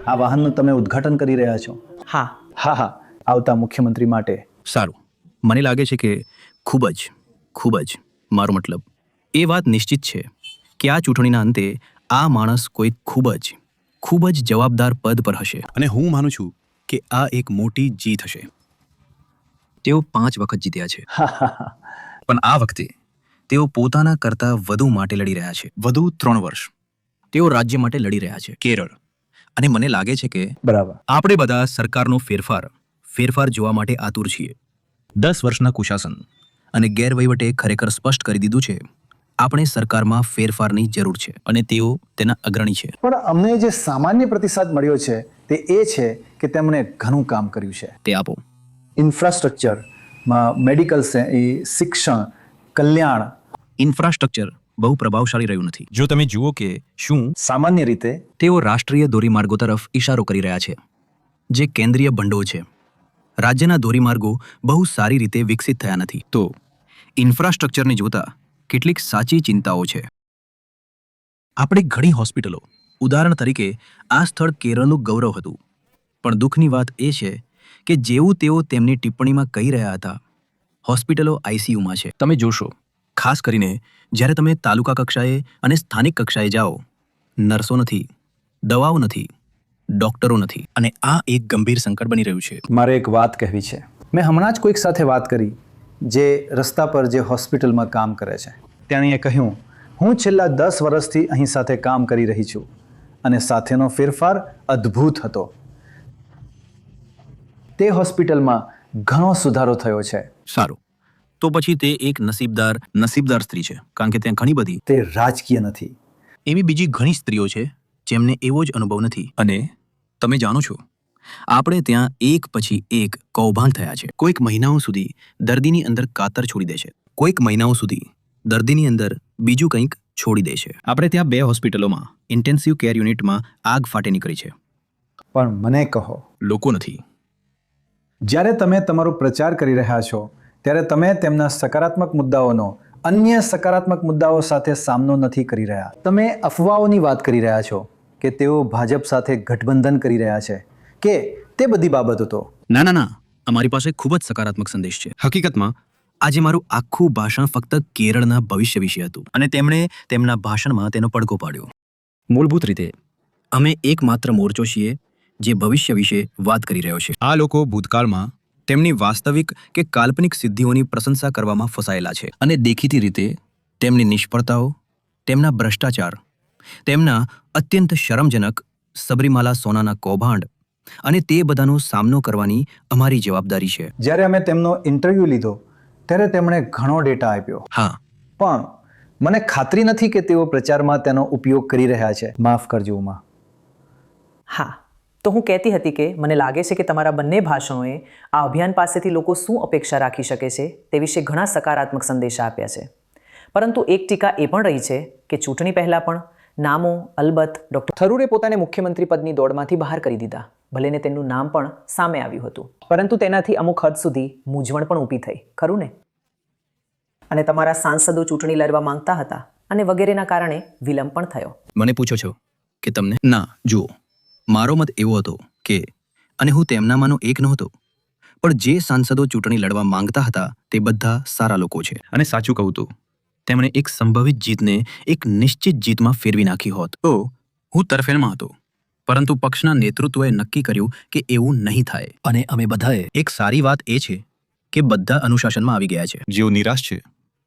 આ વાહનનું તમે ઉદ્ઘાટન કરી રહ્યા છો? હા. હા, આવતા મુખ્યમંત્રી માટે. સારું, મને લાગે છે કે ખૂબ જ મારો મતલબ એ વાત નિશ્ચિત છે કે આ ચૂંટણીના અંતે આ માણસ કોઈ ખૂબ જ જવાબદાર પદ પર હશે અને હું માનું છું કે આ એક મોટી જીત હશે. તેઓ 5 વખત જીત્યા છે પણ આ વખતે તેઓ પોતાના કરતાં વધુ માટે લડી રહ્યા છે. વધુ 3 વર્ષ તેઓ રાજ્ય માટે લડી રહ્યા છે, કેરળ. અને મને લાગે છે કે બરાબર, આપણે બધા સરકારનો ફેરફાર જોવા માટે આતુર છીએ. 10 વર્ષના કુશાસન અને ગેરવહીવટે ખરેખર સ્પષ્ટ કરી દીધું છે આપણે સરકારમાં ફેરફારની જરૂર છે અને તેઓ તેના અગ્રણી છે. પણ અમને જે સામાન્ય પ્રતિસાદ મળ્યો છે તે એ છે કે તેમણે ઘણું કામ કર્યું છે. તે આપો. ઇન્ફ્રાસ્ટ્રક્ચરમાં, મેડિકલ, શિક્ષણ, કલ્યાણ. ઇન્ફ્રાસ્ટ્રક્ચર બહુ પ્રભાવશાળી રહ્યું નથી. જો તમે જુઓ કે શું સામાન્ય રીતે તેઓ રાષ્ટ્રીય ધોરીમાર્ગો તરફ ઇશારો કરી રહ્યા છે જે કેન્દ્રીય ભંડોળ છે. રાજ્યના ધોરીમાર્ગો બહુ સારી રીતે વિકસિત થયા નથી. તો ઇન્ફ્રાસ્ટ્રક્ચરને જોતા કેટલીક સાચી ચિંતાઓ છે. આપણે ઘણી હોસ્પિટલો, ઉદાહરણ તરીકે આ સ્થળ કેરળનું ગૌરવ હતું, પણ દુઃખની વાત એ છે કે જેવું તેઓ તેમની ટિપ્પણીમાં કહી રહ્યા હતા, હોસ્પિટલો આઈસીયુમાં છે. તમે જોશો, ખાસ કરીને જ્યારે તમે તાલુકા કક્ષાએ અને સ્થાનિક કક્ષાએ જાઓ, નર્સો નથી, દવાઓ નથી, ડોક્ટરો નથી અને આ એક ગંભીર સંકટ બની રહ્યું છે. મારે એક વાત કહેવી છે. મેં હમણાં જ કોઈક સાથે વાત કરી જે રસ્તા પર જે હોસ્પિટલમાં કામ કરે છે. તેણીએ કહ્યું, હું છેલ્લા 10 વર્ષથી અહીં સાથે કામ કરી રહી છું અને સાથેનો ફેરફાર અદ્ભુત હતો. તે હોસ્પિટલમાં ઘણો સુધારો થયો છે. સારું, તો પછી તે એક નસીબદાર સ્ત્રી છે, કારણ કે ત્યાં ઘણી બધી તે રાજકીય નથી. એવી બીજી ઘણી સ્ત્રીઓ છે જેમને એવો જ અનુભવ નથી. અને તમે જાણો છો, આપણે ત્યાં એક પછી એક કૌભાંડ થયા છે. કોઈક મહિનાઓ સુધી દર્દીની અંદર કાતર છોડી દે છે, કોઈક મહિનાઓ સુધી દર્દીની અંદર બીજું કંઈક છોડી દે છે. આપણે ત્યાં 2 હોસ્પિટલોમાં ઇન્ટેન્સિવ કેર યુનિટમાં આગ ફાટી નીકળી છે. પણ મને કહો, લોકો નથી. જ્યારે તમે તમારો પ્રચાર કરી રહ્યા છો ત્યારે તમે તેમના સકારાત્મક મુદ્દાઓનો અન્ય સકારાત્મક મુદ્દાઓ સાથે સામનો નથી કરી રહ્યા. તમે અફવાઓની વાત કરી રહ્યા છો કે તેઓ ભાજપ સાથે ગઠબંધન કરી રહ્યા છે કે તે બધી બાબતો તો ના, અમારી પાસે ખૂબ જ સકારાત્મક સંદેશ છે. હકીકતમાં આજે મારું આખું ભાષણ ફક્ત કેરળના ભવિષ્ય વિશે હતું અને તેમણે તેમના ભાષણમાં તેનો પડઘો પાડ્યો. મૂળભૂત રીતે અમે એકમાત્ર મોરચો છીએ જે ભવિષ્ય વિશે વાત કરી રહ્યો છે. આ લોકો ભૂતકાળમાં તેમની વાસ્તવિક કે કાલ્પનિક સિદ્ધિઓની પ્રશંસા કરવામાં ફસાયેલા છે અને દેખીતી રીતે તેમની નિષ્ફળતાઓ, તેમના ભ્રષ્ટાચાર, તેમના અત્યંત શરમજનક સબરીમાલા સોનાના કૌભાંડ અને તે બધાનો સામનો કરવાની અમારી જવાબદારી છે. જ્યારે અમે તેમનો ઇન્ટરવ્યૂ લીધો ત્યારે તેમણે ઘણો ડેટા આપ્યો. હા, પણ મને ખાતરી નથી કે તેઓ પ્રચારમાં તેનો ઉપયોગ કરી રહ્યા છે. માફ કરજો ઉમા. હા, તો હું કહેતી હતી કે મને લાગે છે કે તમારા બંને ભાષણોએ આ અભિયાન પાસેથી લોકો શું અપેક્ષા રાખી શકે છે તે વિશે ઘણા સકારાત્મક સંદેશા આપ્યા છે. પરંતુ એક ટીકા એ પણ રહી છે કે ચૂંટણી પહેલાં પણ નામો અલબત્ત ડૉક્ટર થરૂરે પોતાને મુખ્યમંત્રી પદની દોડમાંથી બહાર કરી દીધા. ભલે ને તેમનું નામ પણ સામે આવ્યું હતું, પરંતુ તેનાથી અમુક હદ સુધી મૂંઝવણ પણ ઊભી થઈ, ખરું ને? અને તમારા સાંસદો ચૂંટણી લડવા માંગતા હતા અને વગેરેના કારણે વિલંબ પણ થયો. મને પૂછો છો કે તમને? ના, જુઓ, મારો મત એવો હતો કે, અને હું તેમનામાંનો એક નહોતો, પણ જે સાંસદો ચૂંટણી લડવા માંગતા હતા તે બધા સારા લોકો છે. અને સાચું કહું તો તેમણે એક સંભવિત જીતને એક નિશ્ચિત જીતમાં ફેરવી નાખી હોત. તો હું તરફેણમાં હતો, પરંતુ પક્ષના નેતૃત્વએ નક્કી કર્યું કે એવું નહીં થાય. અને અમે બધાએ એક સારી વાત એ છે કે બધા અનુશાસનમાં આવી ગયા છે. જેઓ નિરાશ છે,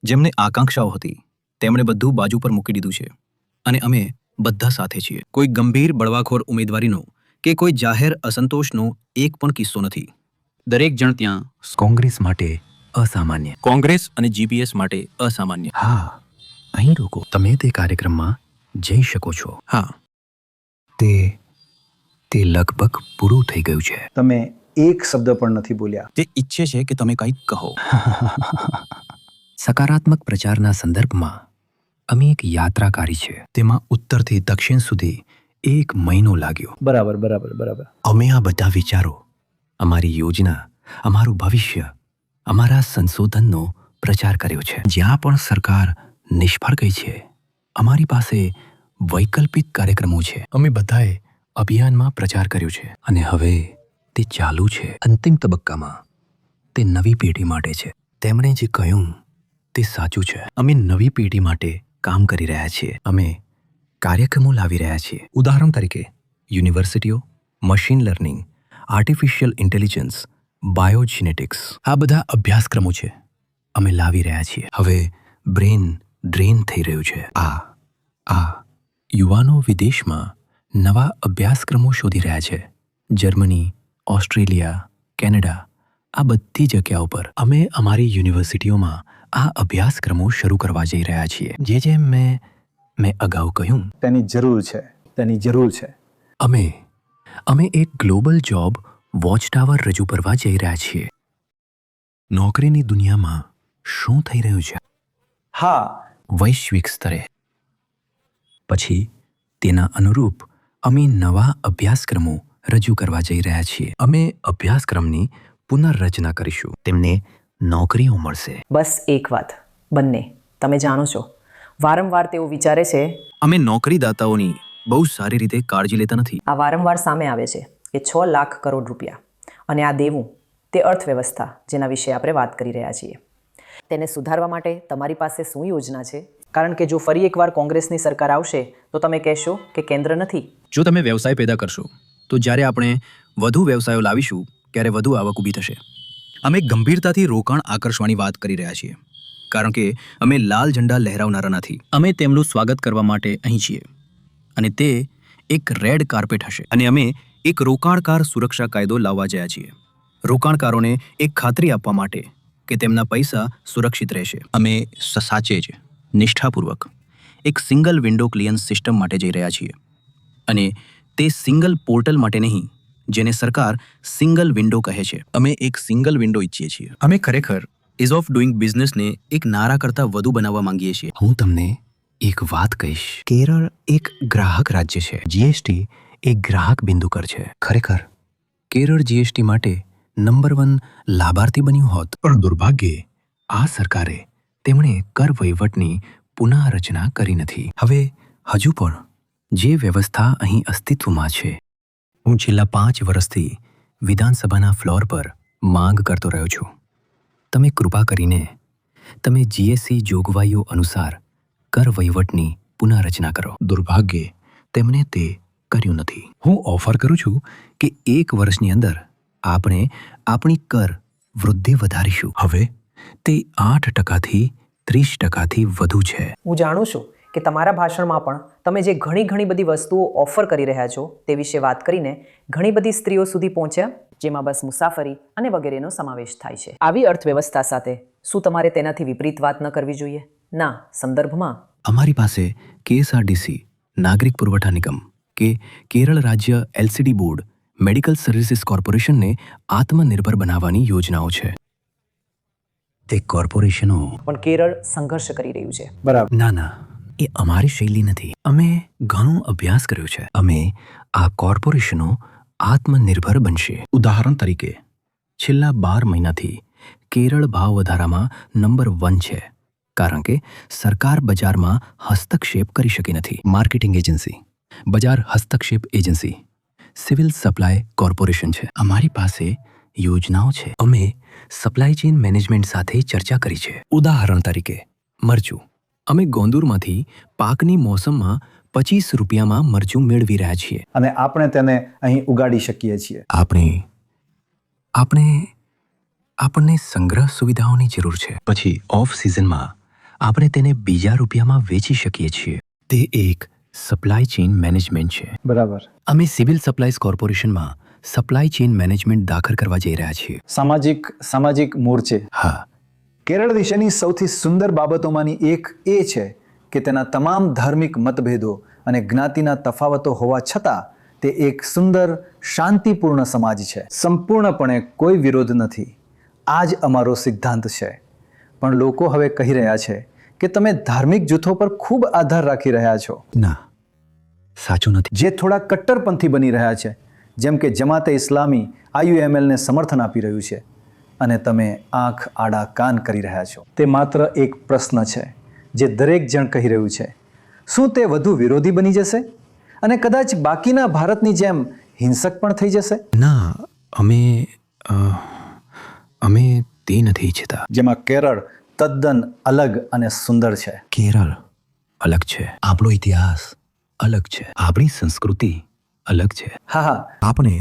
જેમને આકાંક્ષાઓ હતી, તેમણે બધું બાજુ પર મૂકી દીધું છે અને અમે બધા સાથે છીએ. કોઈ ગંભીર બળવાખોર ઉમેદવારીનો કે કોઈ જાહેર અસંતોષનો એક પણ કિસ્સો નથી. દરેક જણ ત્યાં કોંગ્રેસ માટે અસામાન્ય, કોંગ્રેસ અને જીપીએસ માટે અસામાન્ય. હા, અહીં લોકો તમે તે કાર્યક્રમમાં જઈ શકો છો. હા, તે લગભગ પૂરું થઈ ગયું છે. તમે એક શબ્દ પણ નથી બોલ્યા. તે ઈચ્છે છે કે તમે કંઈક કહો. સકારાત્મક પ્રચારના સંદર્ભમાં અમે એક યાત્રા કરી છે. તેમાં ઉત્તરથી દક્ષિણ સુધી 1 મહિનો લાગ્યો. બરાબર. અમે આ બધા વિચારો, અમારી યોજના, અમારું ભવિષ્ય, અમારા સંશોધનનો પ્રચાર કર્યો છે. જ્યાં પણ સરકાર નિષ્ફળ ગઈ છે, અમારી પાસે વૈકલ્પિક કાર્યક્રમો છે. અમે બધાએ અભિયાનમાં પ્રચાર કર્યો છે અને હવે તે ચાલુ છે. અંતિમ તબક્કામાં તે નવી પેઢી માટે છે. તેમણે જે કહ્યું તે સાચું છે. અમે નવી પેઢી માટે કામ કરી રહ્યા છીએ. અમે કાર્યક્રમો લાવી રહ્યા છીએ. ઉદાહરણ તરીકે યુનિવર્સિટીઓ, મશીન લર્નિંગ, આર્ટિફિશિયલ ઇન્ટેલિજન્સ, બાયોજિનેટિક્સ, આ બધા અભ્યાસક્રમો છે અમે લાવી રહ્યા છીએ. હવે બ્રેન ડ્રેન થઈ રહ્યું છે. આ યુવાનો વિદેશમાં નવા અભ્યાસક્રમો શોધી રહ્યા છે. જર્મની, ઓસ્ટ્રેલિયા, કેનેડા, આ બધી જગ્યાઓ પર અમે અમારી યુનિવર્સિટીઓમાં આ અભ્યાસક્રમો શરૂ કરવા જઈ રહ્યા છીએ. જેમ મેં અગાઉ કહ્યું, તેની જરૂર છે. અમે એક ગ્લોબલ જોબ વોચ ટાવર રજૂ કરવા જઈ રહ્યા છીએ. નોકરીની દુનિયામાં શું થઈ રહ્યું છે હા, વૈશ્વિક સ્તરે. પછી તેના અનુરૂપ અમે નવા અભ્યાસક્રમો રજૂ કરવા જઈ રહ્યા છીએ. અમે અભ્યાસક્રમની પુનર્રચના કરીશું. તેમને નોકરીઓ મળશે. બસ એક વાત, બંને તમે જાણો છો, વારંવાર તેઓ વિચારે છે, અમે નોકરીદાતાઓની બહુ સારી રીતે કાળજી લેતા નથી. આ વારંવાર સામે આવે છે કે 6 લાખ કરોડ રૂપિયા અને આ દેવું તે અર્થવ્યવસ્થા જેના વિશે આપણે વાત કરી રહ્યા છીએ. તેને સુધારવા માટે તમારી પાસે શું યોજના છે? કારણ કે જો ફરી એકવાર કોંગ્રેસની સરકાર આવશે તો તમે કહેશો કે કેન્દ્ર નથી. જો તમે વ્યવસાય પેદા કરશો તો જ્યારે આપણે વધુ વ્યવસાયો લાવીશું ત્યારે વધુ આવક ઊભી થશે. અમે ગંભીરતાથી રોકાણ આકર્ષવાની વાત કરી રહ્યા છીએ, કારણ કે અમે લાલ ઝંડા લહેરાવનારા નથી. અમે તેમનું સ્વાગત કરવા માટે અહીં છીએ અને તે એક રેડ કાર્પેટ હશે. અને અમે એક રોકાણકાર સુરક્ષા કાયદો લાવવા જયા છીએ, રોકાણકારોને એક ખાતરી આપવા માટે કે તેમના પૈસા સુરક્ષિત રહેશે. અમે સાચે જ નિષ્ઠાપૂર્વક એક સિંગલ વિન્ડો ક્લિયરન્સ સિસ્ટમ માટે જઈ રહ્યા છીએ, અને તે સિંગલ પોર્ટલ માટે નહીં જેને સરકાર સિંગલ વિન્ડો કહે છે. અમે એક સિંગલ વિન્ડો ઈચ્છીએ છીએ. અમે ખરેખર ઇઝ ઓફ ડુઈંગ બિઝનેસને એક નારા કરતાં વધુ બનાવવા માંગીએ છીએ. હું તમને એક વાત કહીશ. કેરળ એક ગ્રાહક રાજ્ય છે. જીએસટી એક ગ્રાહક બિંદુ કર છે. ખરેખર કેરળ જીએસટી માટે નંબર 1 લાભાર્થી બન્યું હોત, પણ દુર્ભાગ્યે આ સરકારે તેમણે કર વહીવટની પુનઃરચના કરી નથી. હવે હજુ પણ જે વ્યવસ્થા અહીં અસ્તિત્વમાં છે, હું છેલ્લા 5 વર્ષથી વિધાનસભાના ફ્લોર પર માંગ કરતો રહ્યો છું. તમે કૃપા કરીને તમે જીએસટી જોગવાઈઓ અનુસાર કર વહીવટની પુનઃરચના કરો. દુર્ભાગ્યે તેમણે તે કર્યું નથી. હું ઓફર કરું છું કે 1 વર્ષની અંદર આપણે આપણી કર વૃદ્ધિ વધારીશું. હવે તે 8%થી 30%થી વધુ છે. હું જાણું છું કે તમારા ભાષણમાં પણ તમે જે ઘણી બધી વસ્તુઓ ઓફર કરી રહ્યા છો તે વિશે વાત કરીને ઘણી બધી સ્ત્રીઓ સુધી પહોંચ્યા, જેમાં બસ મુસાફરી અને વગેરેનો સમાવેશ થાય છે. આવી અર્થવ્યવસ્થા સાથે શું તમારે તેનાથી વિપરીત વાત ન કરવી જોઈએ? ના સંદર્ભમાં અમારી પાસે કેએસઆરટીસી, નાગરિક પુરવઠા નિગમ કે કેરળ રાજ્ય એલસીડી બોર્ડ, મેડિકલ સર્વિસીસ કોર્પોરેશનને આત્મનિર્ભર બનાવવાની યોજનાઓ છે. તે કોર્પોરેશનો પણ કેરળ સંઘર્ષ કરી રહ્યું છે. બરાબર. ના, એ અમારી શૈલી નથી. અમે ઘણો અભ્યાસ કર્યો છે. અમે આ કોર્પોરેશનો આત્મનિર્ભર બનશે. ઉદાહરણ તરીકે છેલ્લા 12 મહિનાથી કેરળ ભાવ વધારામાં નંબર 1 છે, કારણ કે સરકાર બજારમાં હસ્તક્ષેપ કરી શકી નથી. માર્કેટિંગ એજન્સી, બજાર હસ્તક્ષેપ એજન્સી, સિવિલ સપ્લાય કોર્પોરેશન છે. અમારી પાસે યોજનાઓ છે. અમે સપ્લાય ચેઇન મેનેજમેન્ટ સાથે ચર્ચા કરી છે. ઉદાહરણ તરીકે મરચું. અમે ગોંદુરમાંથી પાકની મોસમમાં 25 રૂપિયામાં મરચું મેળવી રહ્યા છીએ, અને આપણે તેને અહીં ઉગાડી શકીએ છીએ. આપણને સંગ્રહ સુવિધાઓની જરૂર છે. પછી ઓફ સિઝનમાં આપણે તેને બીજા રૂપિયામાં વેચી શકીએ છીએ. તે એક સપ્લાય ચેઇન મેનેજમેન્ટ છે. બરાબર. અમે સિવિલ સપ્લાયઝ કોર્પોરેશનમાં સપ્લાય ચેઇન મેનેજમેન્ટ દાખલ કરવા જઈ રહ્યા છીએ. સામાજિક મોરચે. હા, કેરળ વિશેની સૌથી સુંદર બાબતોમાંની એક એ છે કે તેના તમામ ધાર્મિક મતભેદો અને જ્ઞાતિના તફાવતો હોવા છતાં તે એક સુંદર શાંતિપૂર્ણ સમાજ છે. સંપૂર્ણપણે કોઈ વિરોધ નથી. આ જ અમારો સિદ્ધાંત છે. પણ લોકો હવે કહી રહ્યા છે કે તમે ધાર્મિક જૂથો પર ખૂબ આધાર રાખી રહ્યા છો. ના, સાચું નથી. જે થોડા કટ્ટરપંથી બની રહ્યા છે, જેમ કે જમાતે ઇસ્લામી IUMLને સમર્થન આપી રહ્યું છે, અને તમે આંખ આડા કાન કરી રહ્યા છો. તે માત્ર એક પ્રશ્ન છે જે દરેક જણ કહી રહ્યું છે. શું તે વધુ વિરોધી બની જશે? અને કદાચ બાકીના ભારતની જેમ હિંસક પણ થઈ જશે, ના, અમે તે નથી ઈચ્છતા. જેમાં કેરળ તદ્દન અલગ અને સુંદર છે. કેરળ અલગ છે, આપણો ઇતિહાસ અલગ છે, આપણી સંસ્કૃતિ અલગ છે. હા, આપણે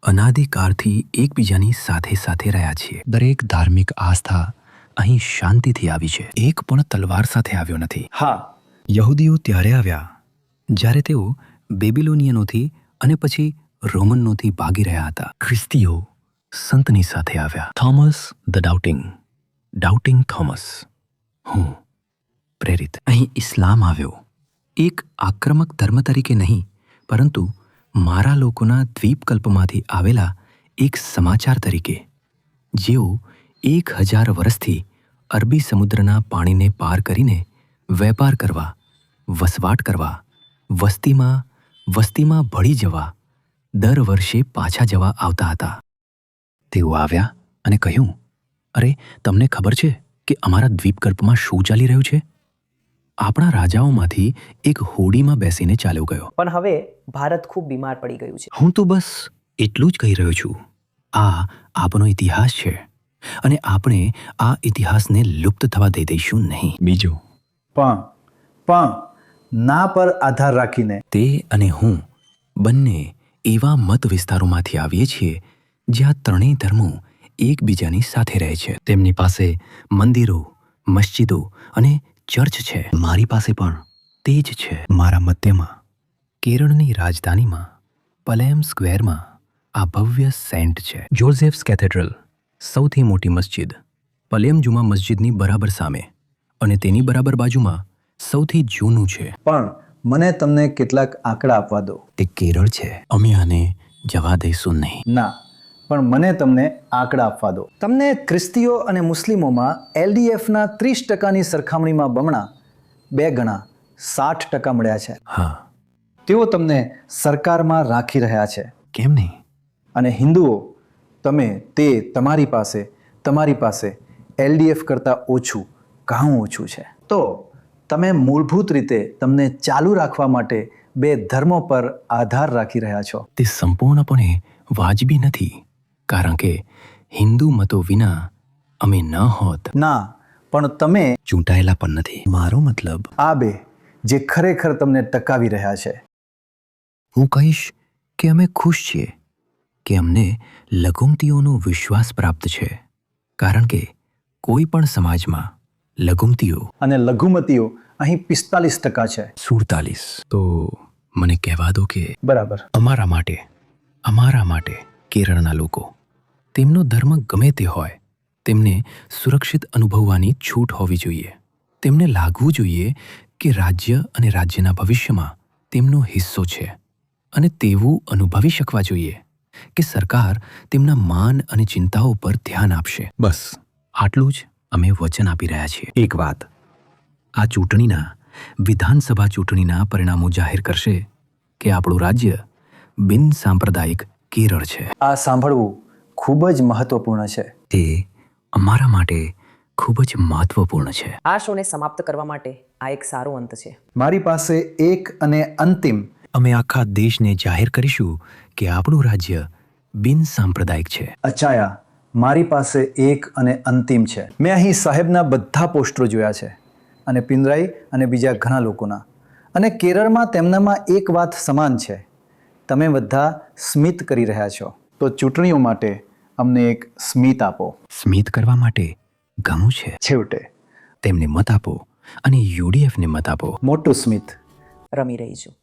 અનાદિકાળથી એકબીજાની સાથે સાથે રહ્યા છીએ. દરેક ધાર્મિક આસ્થા અહીં શાંતિથી આવી છે, એક પણ તલવાર સાથે આવ્યો નથી. હા, યહૂદીઓ ત્યારે આવ્યા જ્યારે તેઓ બેબીલોનિયનોથી અને પછી રોમનોથી ભાગી રહ્યા હતા. ખ્રિસ્તીઓ સંતની સાથે આવ્યા. થોમસ ધ ડાઉટિંગ થોમસ, હું પ્રેરિત. અહીં ઇસ્લામ આવ્યો, એક આક્રમક ધર્મ તરીકે નહીં, પરંતુ મારા લોકોના દ્વીપકલ્પમાંથી આવેલા એક સમાચાર તરીકે, જેઓ 1000 વર્ષથી અરબી સમુદ્રના પાણીને પાર કરીને વેપાર કરવા, વસવાટ કરવા, વસ્તીમાં ભળી જવા, દર વર્ષે પાછા જવા આવતા હતા. તેઓ આવ્યા અને કહ્યું, અરે, તમને ખબર છે કે અમારા દ્વીપકલ્પમાં શું ચાલી રહ્યું છે? આપણા રાજાઓમાંથી એક હોડીમાં બેસીને ચાલ્યો ગયો. પણ હવે ભારત ખૂબ બીમાર પડી ગયું છે. હું તો બસ એટલું જ કહી રહ્યો છું. આ આપણો ઇતિહાસ છે અને આપણે આ ઇતિહાસને લુપ્ત થવા દઈ દઈશું નહીં. બીજું, પણ ના પર આધાર રાખીને તે અને હું બંને એવા મત વિસ્તારોમાંથી આવીએ છીએ જ્યાં ત્રણેય ધર્મો એકબીજાની સાથે રહે છે. તેમની પાસે મંદિરો, મસ્જિદો અને ચર્ચ છે. મારી પાસે પણ તે જ છે. મારા મધ્યમાં કેરળની રાજધાનીમાં પલેમ સ્ક્વેરમાં આ ભવ્ય સેન્ટ છે. જોસેફ્સ કેથેડ્રલ, સૌથી મોટી મસ્જિદ, પલેમ જુમા મસ્જિદની બરાબર સામે અને તેની બરાબર બાજુમાં સૌથી જૂનું છે. પણ મને તમને કેટલાક આંકડા આપવા દો. તે કેરળ છે. અમે આને જવા દઈશું નહીં. ના, પણ મને તમને આંકડા આપવા દો. તમને ખ્રિસ્તીઓ અને મુસ્લિમોમાં LDFના 30%ની સરખામણીમાં બમણા, 2 ગણા 60% મળ્યા છે. હા. તેઓ તમને સરકારમાં રાખી રહ્યા છે. કેમ નહીં? અને હિન્દુઓ, તમારી પાસે LDF કરતાં ઓછું, ઘણું ઓછું છે. તો તમે મૂળભૂત રીતે તમને ચાલુ રાખવા માટે 2 ધર્મો પર આધાર રાખી રહ્યા છો. તે સંપૂર્ણપણે વાજબી નથી, કારણ કે હિન્દુ મતો વિના અમે ન હોત. ના, પણ તમે ચૂંટાયેલા પણ નથી. મારો મતલબ, આ 2 જે ખરેખર તમને ટકાવી રહ્યા છે. હું કહીશ કે અમે ખુશ છીએ કે અમને લઘુમતીઓનો વિશ્વાસ પ્રાપ્ત છે, કારણ કે કોઈ પણ સમાજમાં લઘુમતીઓ અને લઘુમતીઓ અહીં 45% છે. 47. તો મને કહેવા દો કે બરાબર. અમારા માટે કેરળના લોકો, તેમનો ધર્મ ગમે તે હોય, તેમને સુરક્ષિત અનુભવવાની છૂટ હોવી જોઈએ. તેમને લાગવું જોઈએ કે રાજ્ય અને રાજ્યના ભવિષ્યમાં તેમનો હિસ્સો છે, અને તેવું અનુભવી શકવા જોઈએ કે સરકાર તેમના માન અને ચિંતાઓ પર ધ્યાન આપશે. બસ આટલું જ અમે વચન આપી રહ્યા છીએ. એક વાત, આ વિધાનસભા ચૂંટણીના પરિણામો જાહેર કરશે કે આપણું રાજ્ય બિનસાંપ્રદાયિક કેરળ છે. આ સાંભળવું ખૂબ જ મહત્વપૂર્ણ છે. તે અમારા માટે ખૂબ જ મહત્વપૂર્ણ છે. આ શોને સમાપ્ત કરવા માટે આ એક સારો અંત છે. મારી પાસે એક અને અંતિમ, અમે આખા દેશને જાહેર કરીશું કે આપણું રાજ્ય બિનસાંપ્રદાયિક છે. અચાયા, મારી પાસે એક અને અંતિમ છે. મેં અહીં સાહેબના બધા પોસ્ટરો જોયા છે, અને પિનરાઈ અને બીજા ઘણા લોકોના. અને કેરળમાં તેમનામાં એક વાત સમાન છે. તમે બધા સ્મિત કરી રહ્યા છો. તો ચૂંટણીઓ માટે અમને એક સ્મિત આપો. સ્મિત કરવા માટે ઘણું છે. છેવટે તેમને મત આપો અને UDFને મત આપો. મોટું સ્મિત. રમી રહી છું.